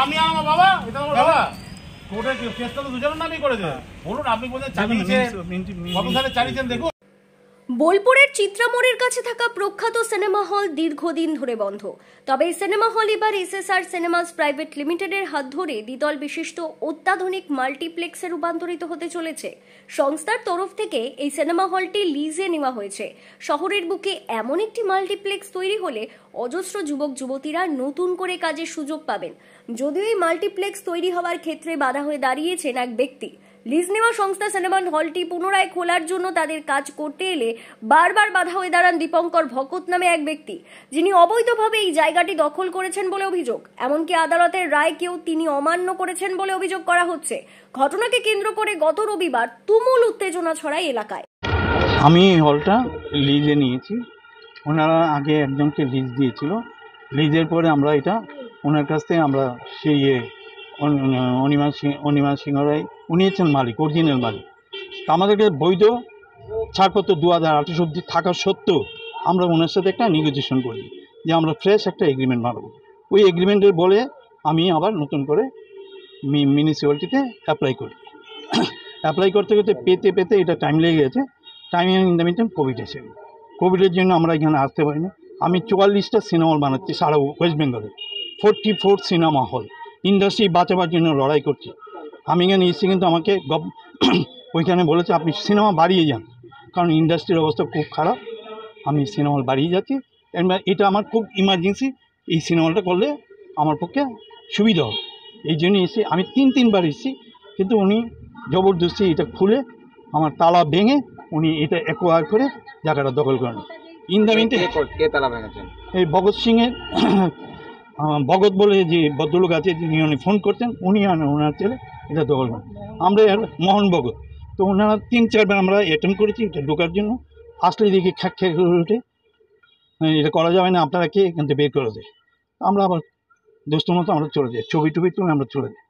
আমি আমার বাবা, এটা আমার বাবা। কোর্টের কেসটা তো দুজনের নামই করেছে। বলুন আপনি বলছেন চালিয়েছেন, কত সালে চালিয়েছেন দেখুন। বোলপুরের চিত্রামোড়ের কাছে থাকা প্রখ্যাত সিনেমা হল দীর্ঘদিন ধরে বন্ধ। তবে এই সিনেমা হল এবার এসএসআর সিনেমাস প্রাইভেট লিমিটেডের হাত ধরে দ্বিতল বিশিষ্ট অত্যাধুনিক মাল্টিপ্লেক্সে রূপান্তরিত হতে চলেছে। সংস্থার তরফ থেকে এই সিনেমা হলটি লিজে নেওয়া হয়েছে। শহরের বুকে এমন একটি মাল্টিপ্লেক্স তৈরি হলে অজস্র যুবক যুবতীরা নতুন করে কাজের সুযোগ পাবেন। যদিও এই মাল্টিপ্লেক্স তৈরি হওয়ার ক্ষেত্রে বাধা হয়ে দাঁড়িয়েছেন এক ব্যক্তি। লিজ নেওয়া সংস্থা সিনেমা হলটি পুনরায় খোলার জন্য তাদের কাজ করতে এলে বারবার বাধা হয়ে দাঁড়ান দীপঙ্কর ভকত নামে এক ব্যক্তি, যিনি অবৈধভাবে এই জায়গাটি দখল করেছেন বলে অভিযোগ। এমনকি আদালতের রায়কেও তিনি অমান্য করেছেন বলে অভিযোগ করা হচ্ছে। ঘটনাকে কেন্দ্র করে গত রবিবার তুমুল উত্তেজনা ছড়ায় এলাকায়। আমি এই হলটা লিজে নিয়েছি। ওনারা আগে একজনকে লিজ দিয়েছিল। লিজের পরে আমরা এটা ওনার কাছ থেকে আমরা সেই অনিমা সিংহ রায়, উনি হচ্ছেন মালিক, অরিজিনাল মালিক। তা আমাদেরকে বৈধ ছাড়পত্র 2028 অবধি থাকা সত্ত্বেও আমরা ওনার সাথে একটা নেগোসিয়েশন করি যে আমরা ফ্রেশ একটা এগ্রিমেন্ট বানাবো। ওই এগ্রিমেন্টের বলে আমি আবার নতুন করে মিউনিসিপ্যালিটিতে অ্যাপ্লাই করি। অ্যাপ্লাই করতে করতে পেতে এটা টাইম লেগে গেছে। Time in the mean Covid এসে, কোভিডের জন্য আমরা এখানে আসতে পারিনি। আমি 44টা সিনেমা হল বানাচ্ছি সারা ওয়েস্ট বেঙ্গলে, 44 সিনেমা হল। ইন্ডাস্ট্রি বাঁচাবার জন্য লড়াই করছি। আমি এখানে এসেছি, কিন্তু আমাকে ওইখানে বলেছে আপনি সিনেমা বাড়িয়ে যান, কারণ ইন্ডাস্ট্রির অবস্থা খুব খারাপ। আমি সিনেমা হল বাড়িয়ে যাচ্ছি। এটা আমার খুব ইমার্জেন্সি, এই সিনেমা হলটা করলে আমার পক্ষে সুবিধা হবে। এই জন্য এসে আমি তিনবার এসেছি, কিন্তু উনি জবরদস্তি এটা খুলে আমার তালা ভেঙে উনি এটা অ্যাকোয়ার করে জায়গাটা দখল করেন। ইন দ্য মিনটে এই ভগৎ সিংয়ের ভগৎ বলে যে ভদ্রলোক আছে, যিনি উনি ফোন করতেন, উনি ওনার ছেলে এটা দখল করেন। আমরা মোহন ভগৎ, তো ওনারা 3-4বার আমরা অ্যাটেম্প করেছি এটা ঢোকার জন্য। আসলে দেখি খ্যাক করে উঠে এটা করা যাবে না, আপনারা কে এখান থেকে বের করে দেয়। আমরা আবার দোস্ত মতো আমরা চলে যাই, ছবি তুলে আমরা চলে যাই।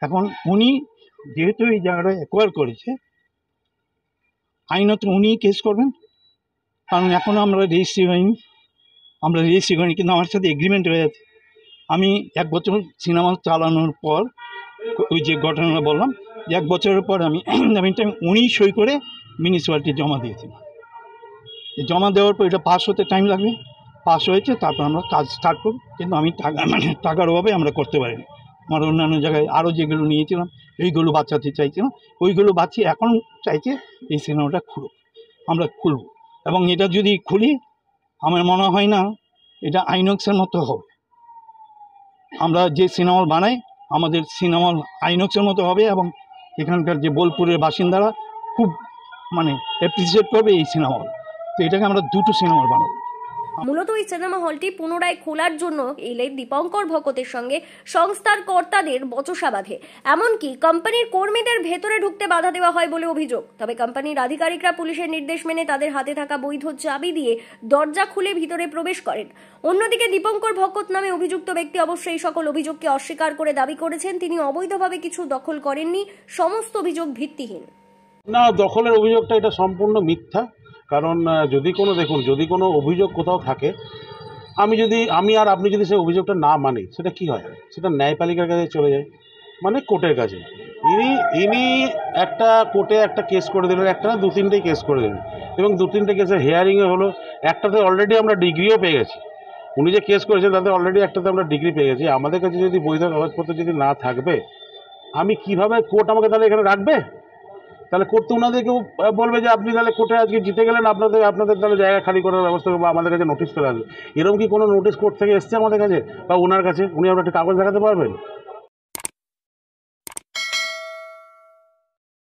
এখন উনি যেহেতু এই জায়গাটা অ্যাকোয়ার করেছে, আইনত উনি কেস করবেন, কারণ এখনও আমরা রেজিস্ট্রি হয়নি। কিন্তু আমার সাথে এগ্রিমেন্ট হয়ে যাচ্ছে। আমি 1 বছর সিনেমা চালানোর পর, ওই যে ঘটনাটা বললাম, 1 বছরের পর আমি উনি সই করে মিউনিসিপ্যালিটি জমা দিয়েছি। জমা দেওয়ার পর এটা পাস হতে টাইম লাগবে। পাস হয়েছে, তারপর আমরা কাজ স্টার্ট করব। কিন্তু আমি টাকার অভাবে আমরা করতে পারিনি। আমার অন্যান্য জায়গায় আরও যেগুলো নিয়েছিলাম এইগুলো বাঁচাতে চাইছিলাম, ওইগুলো বাঁচিয়ে এখন চাইছে এই সিনেমাটা আমরা খুলব। এবং এটা যদি খুলি, আমার মনে হয় না এটা আইনক্সের মতো হবে। আমরা যে সিনেমা হল বানাই, আমাদের সিনেমা হল আইনক্সের মতো হবে, এবং এখানকার যে বোলপুরের বাসিন্দারা খুব অ্যাপ্রিসিয়েট করবে এই সিনেমা হল। তো এটাকে আমরা 2টো সিনেমা হল বানাবো। মূলত এই সিনেমা হলটি পুনরায় খোলার জন্য এলে দীপঙ্কর ভকতের সঙ্গে সংস্থার কর্তাদের বচসা বাঁধে। এমনকি কোম্পানির কর্মীদের ভেতরে ঢুকতে বাধা দেওয়া হয় বলে অভিযোগ। তবে কোম্পানির আধিকারিকরা পুলিশের নির্দেশ মেনে তাদের হাতে থাকা বৈধ চাবি দিয়ে দরজা খুলে ভিতরে প্রবেশ করেন। অন্যদিকে দীপঙ্কর ভকত নামে অভিযুক্ত ব্যক্তি অবশ্য এই সকল অভিযোগকে অস্বীকার করে দাবি করেছেন তিনি অবৈধভাবে কিছু দখল করেননি, সমস্ত অভিযোগ ভিত্তিহীন। না, দখলের অভিযোগটা এটা সম্পূর্ণ মিথ্যা। কারণ যদি কোনো অভিযোগ কোথাও থাকে, আমি আর আপনি যদি সেই অভিযোগটা না মানি, সেটা কি হয়, সেটা ন্যায়পালিকার কাছে চলে যায়, মানে কোর্টের কাছে। ইনি একটা কোর্টে একটা কেস করে দিলেন, একটা না 2-3টে কেস করে দিলেন, এবং 2-3টে কেসের হিয়ারিংয়ে হলো। একটাতে অলরেডি আমরা ডিগ্রিও পেয়ে গেছি। উনি যে কেস করেছেন তাতে অলরেডি একটাতে আমরা ডিগ্রি পেয়ে গেছি। আমাদের কাছে যদি বৈধ কাগজপত্র যদি না থাকবে, আমি কিভাবে, কোর্ট আমাকে তাহলে এখানে রাখবে? তাহলে কোর্ট তো ওনাদেরকেও বলবে যে আপনি তাহলে কোর্টে আজকে জিতে গেলেন, আপনাদের তাহলে জায়গা খালি করার ব্যবস্থা বা আমাদের কাছে নোটিশ চলে আসবে। এরকম কি কোনো নোটিশ কোর্ট থেকে এসছে আমাদের কাছে বা ওনার কাছে? উনি আপনার একটা কাগজ দেখাতে পারবেন?